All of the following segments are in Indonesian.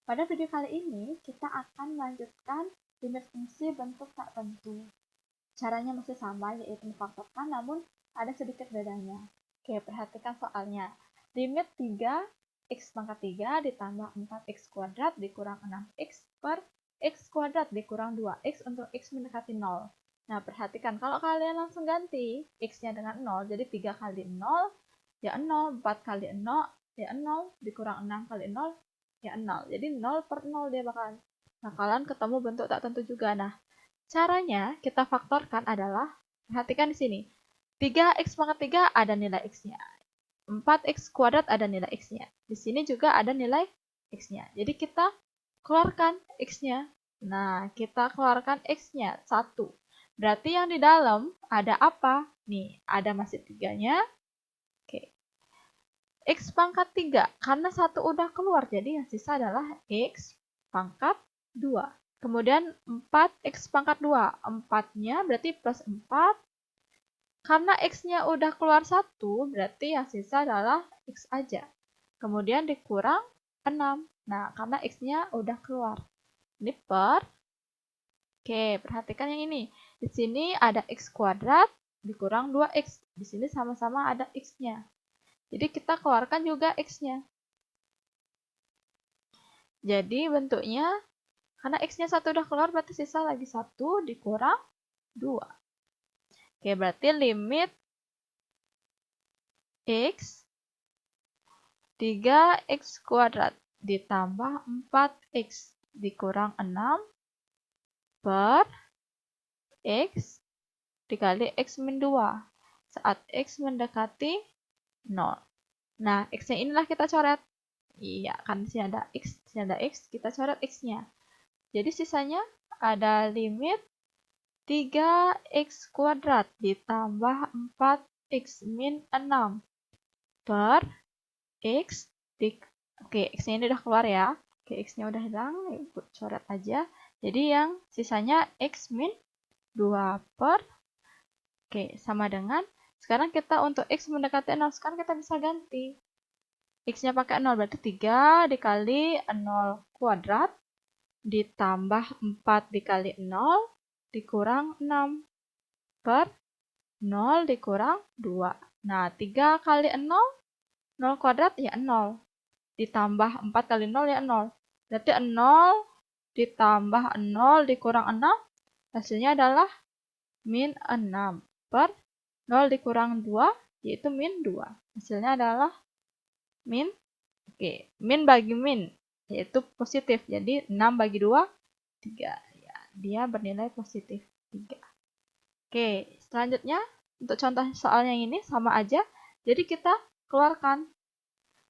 Pada video kali ini, kita akan melanjutkan limit fungsi bentuk tak tentu. Caranya masih sama, yaitu memfaktorkan, namun ada sedikit bedanya. Oke, perhatikan soalnya. Limit 3x pangkat 3 ditambah 4x kuadrat dikurang 6x per x kuadrat dikurang 2x untuk x mendekati 0. Nah, perhatikan, kalau kalian langsung ganti x-nya dengan 0, jadi 3 kali 0, ya 0, 4 kali 0, ya 0, dikurang 6 kali 0, ya 0. Jadi 0 per 0 dia bakalan ketemu bentuk tak tentu juga. Nah, caranya kita faktorkan adalah, perhatikan di sini. 3x pangkat 3 ada nilai x-nya. 4x kuadrat ada nilai x-nya. Di sini juga ada nilai x-nya. Jadi kita keluarkan x-nya. Nah, kita keluarkan x-nya 1. Berarti yang di dalam ada apa? Nih, ada masih 3-nya. Oke. X pangkat 3. Karena 1 udah keluar, jadi yang sisa adalah X pangkat 2. Kemudian 4X pangkat 2. 4-nya berarti plus 4. Karena X-nya udah keluar 1, berarti yang sisa adalah X aja. Kemudian dikurang 6. Nah, karena X-nya udah keluar. Ini per. Oke, perhatikan yang ini. Di sini ada X kuadrat dikurang 2X. Di sini sama-sama ada X-nya. Jadi kita keluarkan juga X-nya. Jadi bentuknya, karena X-nya 1 udah keluar, berarti sisa lagi 1 dikurang 2. Oke, berarti limit X 3X kuadrat ditambah 4X dikurang 6 per X dikali X min 2 saat X mendekati 0. Nah, X-nya inilah kita coret. Iya, kan di sini ada X, di sini ada X, kita coret X-nya. Jadi sisanya ada limit 3x kuadrat ditambah 4x min 6 per x oke, x-nya ini udah keluar ya. Oke, x-nya udah hilang, ibu coret aja. Jadi yang sisanya x min 2 per, oke, sama dengan, sekarang kita untuk x mendekati 0, sekarang kita bisa ganti. X-nya pakai 0, berarti 3 dikali 0 kuadrat ditambah 4 dikali 0 dikurang 6 per 0 dikurang 2. Nah, 3 kali 0, 0 kuadrat ya 0. Ditambah 4 kali 0 ya 0. Berarti 0 ditambah 0 dikurang 6, hasilnya adalah min 6 per 0 dikurang 2, yaitu min 2. Hasilnya adalah min, oke, min bagi min, yaitu positif. Jadi 6 bagi 2, 3. Ya, dia bernilai positif 3. Oke, selanjutnya untuk contoh soal yang ini sama aja. Jadi kita keluarkan.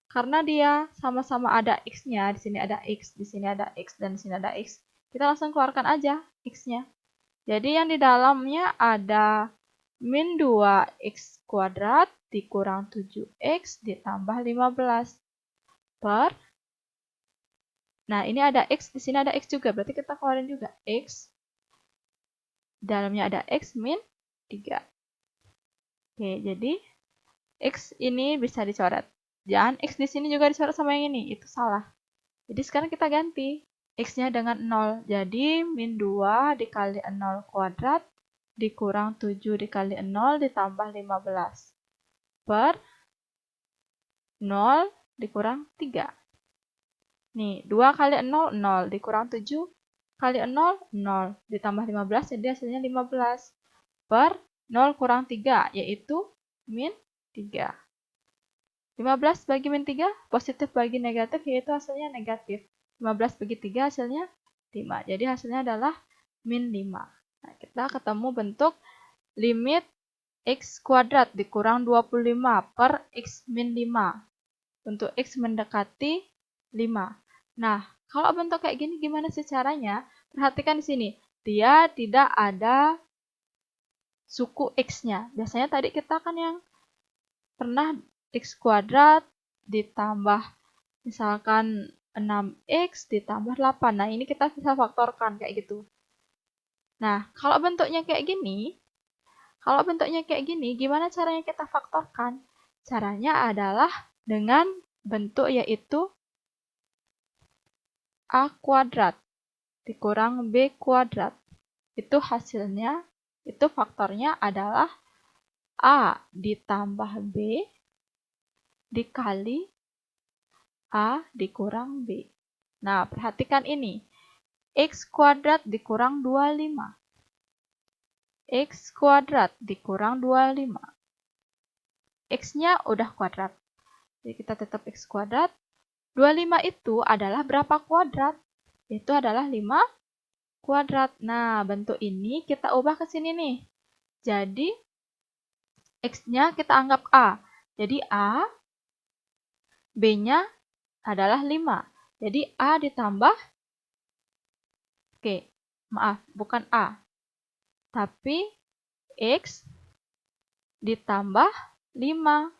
Karena dia sama-sama ada X-nya, di sini ada X, di sini ada X, dan di sini ada X. Kita langsung keluarkan aja X-nya. Jadi yang di dalamnya ada min 2X kuadrat dikurang 7X ditambah 15 per. Nah, ini ada X, di sini ada X juga. Berarti kita keluarin juga X. Dalamnya ada X min 3. Oke, jadi X ini bisa dicoret. Jangan X di sini juga dicoret sama yang ini. Itu salah. Jadi sekarang kita ganti. X-nya dengan 0. Jadi min 2 dikali 0 kuadrat dikurang 7 dikali 0 ditambah 15. Per 0 dikurang 3. Nih, 2 kali 0, 0. Dikurang 7 kali 0, 0. Ditambah 15, jadi hasilnya 15. Per 0 kurang 3, yaitu min 3. 15 bagi min 3, positif bagi negatif, yaitu hasilnya negatif. 15 bagi 3 hasilnya 5. Jadi hasilnya adalah min 5. Nah, kita ketemu bentuk limit x kuadrat dikurang 25 per x min 5. Untuk x mendekati 5. Nah, kalau bentuk kayak gini gimana sih caranya? Perhatikan di sini. Dia tidak ada suku x-nya. Biasanya tadi kita kan yang pernah x kuadrat ditambah misalkan 6x ditambah 8. Nah, ini kita bisa faktorkan kayak gitu. Nah, kalau bentuknya kayak gini, gimana caranya kita faktorkan? Caranya adalah dengan bentuk yaitu A kuadrat dikurang B kuadrat. Itu hasilnya, itu faktornya adalah A ditambah B dikali A dikurang B. Nah, perhatikan ini. X kuadrat dikurang 25. X kuadrat dikurang 25. X-nya udah kuadrat. Jadi kita tetap X kuadrat. 25 itu adalah berapa kuadrat? Itu adalah 5 kuadrat. Nah, bentuk ini kita ubah ke sini nih. Jadi, X-nya kita anggap A. Jadi, A, B-nya adalah 5. Jadi, A ditambah, oke, maaf, bukan A. Tapi, X ditambah 5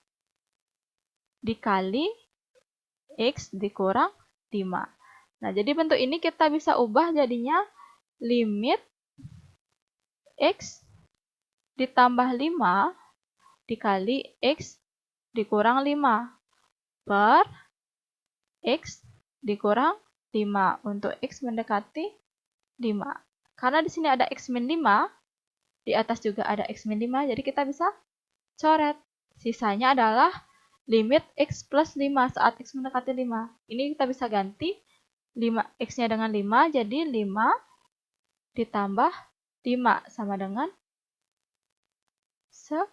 dikali X dikurang 5. Nah, jadi bentuk ini kita bisa ubah jadinya limit X ditambah 5 dikali X dikurang 5 per X dikurang 5 untuk X mendekati 5. Karena di sini ada X min 5, di atas juga ada X min 5, jadi kita bisa coret. Sisanya adalah limit X plus 5 saat X mendekati 5. Ini kita bisa ganti 5, X-nya dengan 5, jadi 5 ditambah 5 sama dengan 10.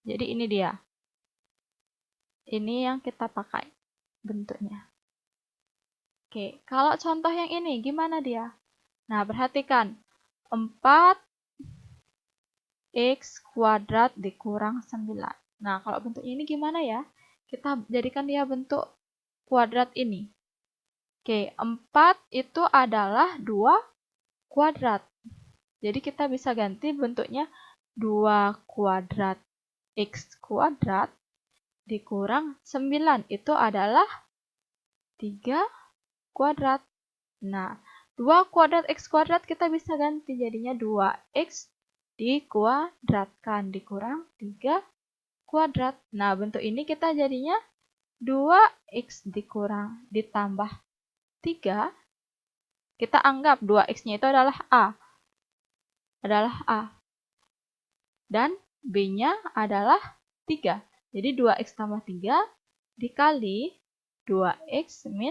Jadi ini dia. Ini yang kita pakai bentuknya. Oke, kalau contoh yang ini gimana dia? Nah, perhatikan. 4x kuadrat dikurang 9. Nah, kalau bentuknya ini gimana ya? Kita jadikan dia bentuk kuadrat ini. Oke, 4 itu adalah 2 kuadrat. Jadi kita bisa ganti bentuknya 2 kuadrat X kuadrat dikurang 9 itu adalah 3 kuadrat. Nah, 2 kuadrat X kuadrat kita bisa ganti jadinya 2X dikuadratkan dikurang 3 kuadrat. Nah, bentuk ini kita jadinya 2X dikurang ditambah 3. Kita anggap 2X-nya itu adalah A. Dan B-nya adalah 3. Jadi 2X tambah 3 dikali 2X min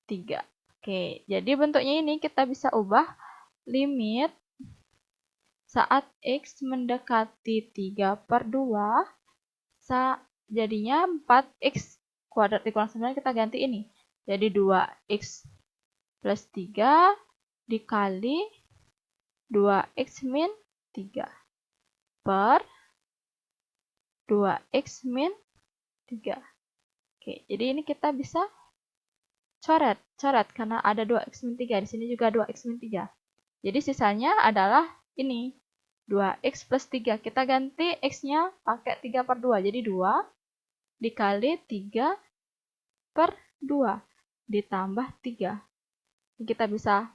3. Oke, jadi bentuknya ini kita bisa ubah limit saat X mendekati 3/2, jadinya 4X kuadrat dikurang 9 kita ganti ini. Jadi 2X plus 3 dikali 2X min 3 per 2X min 3. Oke, jadi ini kita bisa coret karena ada 2X min 3. Di sini juga 2X min 3. Jadi sisanya adalah ini. 2X plus 3. Kita ganti X-nya pakai 3/2. Jadi 2 dikali 3/2 ditambah 3. Ini kita bisa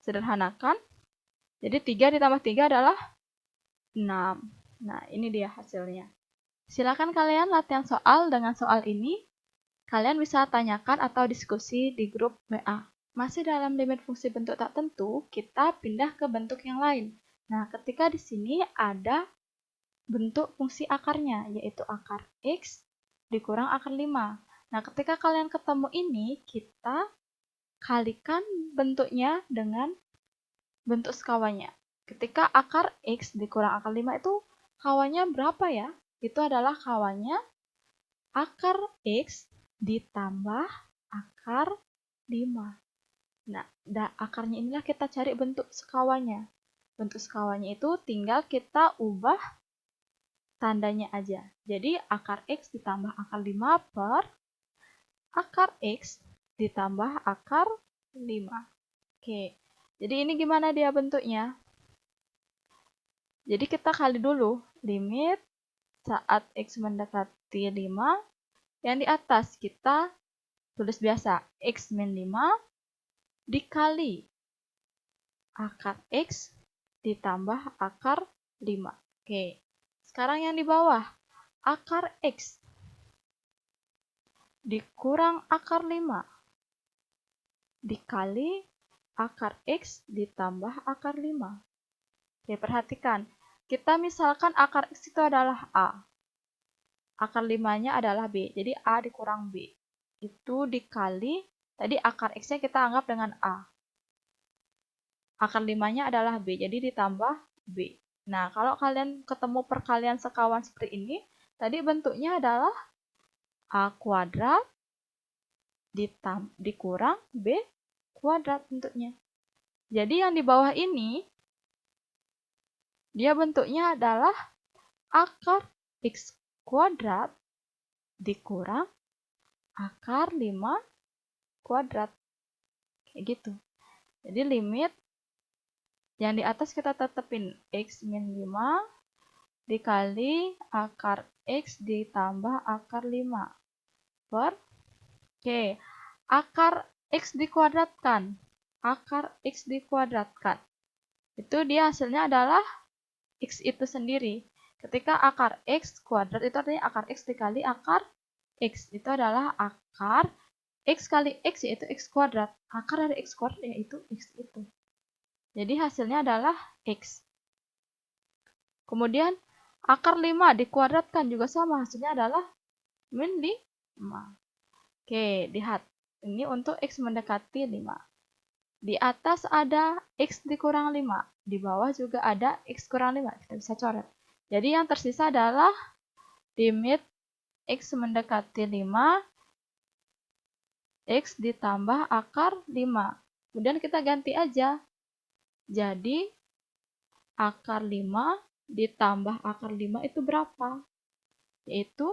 sederhanakan. Jadi 3 ditambah 3 adalah 6. Nah, ini dia hasilnya. Silakan kalian latihan soal dengan soal ini. Kalian bisa tanyakan atau diskusi di grup WA. Masih dalam limit fungsi bentuk tak tentu, kita pindah ke bentuk yang lain. Nah, ketika di sini ada bentuk fungsi akarnya, yaitu akar X dikurang akar 5. Nah, ketika kalian ketemu ini, kita kalikan bentuknya dengan bentuk sekawanya. Ketika akar X dikurang akar 5 itu kawannya berapa ya? Itu adalah kawannya akar X ditambah akar 5. Nah, akarnya inilah kita cari bentuk sekawanya. Bentuk sekawanya itu tinggal kita ubah tandanya aja. Jadi, akar X ditambah akar 5 per akar X ditambah akar 5. Oke, jadi ini gimana dia bentuknya? Jadi kita kali dulu limit saat X mendekati 5. Yang di atas kita tulis biasa X min 5 dikali akar X ditambah akar 5. Oke, sekarang yang di bawah akar X dikurang akar 5 dikali akar X ditambah akar 5. Oke, perhatikan. Kita misalkan akar X itu adalah A. Akar 5-nya adalah B. Jadi A dikurang B. Itu dikali, tadi akar X-nya kita anggap dengan A. Akar 5-nya adalah B, jadi ditambah B. Nah, kalau kalian ketemu perkalian sekawan seperti ini, tadi bentuknya adalah A kuadrat dikurang B kuadrat bentuknya. Jadi yang di bawah ini, dia bentuknya adalah akar X kuadrat dikurang akar 5 kuadrat. Kayak gitu. Jadi limit yang di atas kita tetepin X min 5 dikali akar X ditambah akar 5 per Oke, akar X dikuadratkan. Akar X dikuadratkan. Itu dia hasilnya adalah X itu sendiri. Ketika akar X kuadrat itu artinya akar X dikali akar X. Itu adalah akar X kali X yaitu X kuadrat. Akar dari X kuadrat yaitu X itu. Jadi hasilnya adalah X. Kemudian akar 5 dikuadratkan juga sama. Hasilnya adalah min 5. Oke, lihat. Ini untuk X mendekati 5. Di atas ada X dikurang 5. Di bawah juga ada X kurang 5. Kita bisa coret. Jadi yang tersisa adalah limit X mendekati 5. X ditambah akar 5. Kemudian kita ganti aja. Jadi akar 5 ditambah akar 5 itu berapa? Yaitu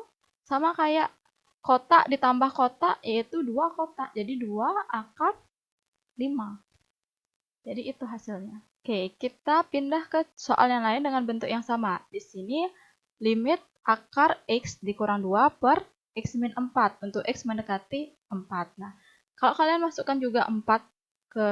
sama kayak kotak ditambah kotak, yaitu 2 kotak. Jadi 2 akar 5. Jadi itu hasilnya. Oke, kita pindah ke soal yang lain dengan bentuk yang sama. Di sini limit akar X dikurang 2 per X min 4 untuk X mendekati 4. Nah, kalau kalian masukkan juga 4 ke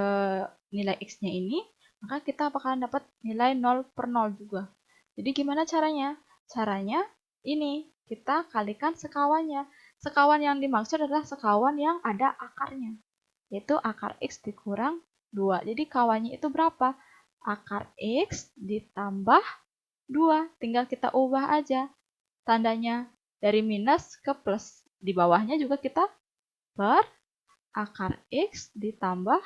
nilai X-nya ini, maka kita bakalan dapat nilai 0 per 0 juga. Jadi gimana caranya? Caranya ini, kita kalikan sekawannya. Sekawan yang dimaksud adalah sekawan yang ada akarnya, yaitu akar X dikurang 2. Jadi kawannya itu berapa? Akar X ditambah 2. Tinggal kita ubah aja. Tandanya dari minus ke plus. Di bawahnya juga kita per akar X ditambah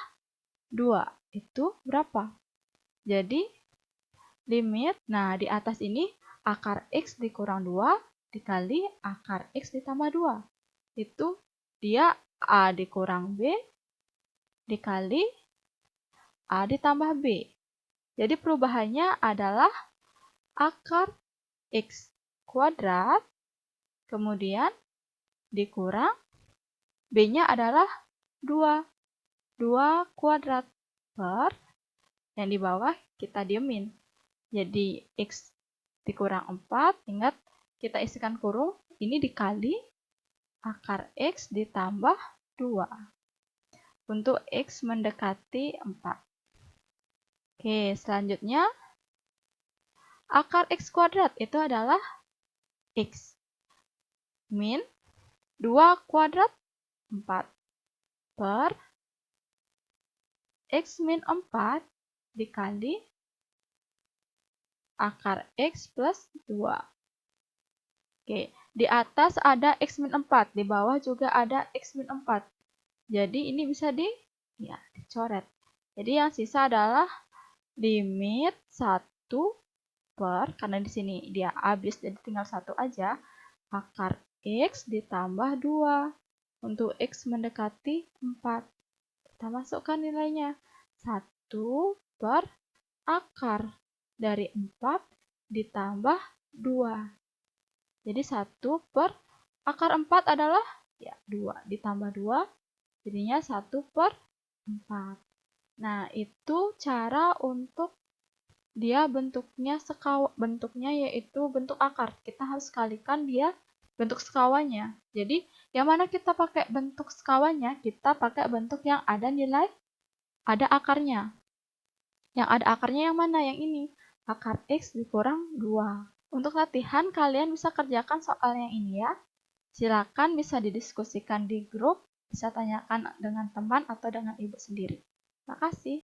2. Itu berapa? Jadi limit, nah di atas ini akar X dikurang 2 dikali akar X ditambah 2. Itu dia A dikurang B dikali A ditambah B. Jadi perubahannya adalah akar X kuadrat, kemudian dikurang B-nya adalah 2. 2 kuadrat per, yang di bawah kita diemin. Jadi X dikurang 4, ingat kita isikan kurung, ini dikali akar X ditambah 2. Untuk X mendekati 4. Oke, selanjutnya akar X kuadrat itu adalah X min 2 kuadrat 4 per X min 4 dikali akar X plus 2. Oke, di atas ada X min 4, di bawah juga ada X min 4. Jadi ini bisa dicoret. Jadi yang sisa adalah limit 1 per, karena di sini dia habis jadi tinggal 1 aja, akar X ditambah 2 untuk X mendekati 4. Kita masukkan nilainya. 1 per akar dari 4 ditambah 2. Jadi 1 per akar 4 adalah 2 ditambah 2, jadinya 1 per 4. Nah, itu cara untuk dia bentuknya yaitu bentuk akar. Kita harus kalikan dia bentuk sekawannya. Jadi, yang mana kita pakai bentuk sekawannya, kita pakai bentuk yang ada nilai, ada akarnya. Yang ada akarnya yang mana? Yang ini. Akar X dikurang 2. Untuk latihan, kalian bisa kerjakan soal yang ini ya. Silakan bisa didiskusikan di grup. bisa tanyakan dengan teman atau dengan ibu sendiri. Terima kasih.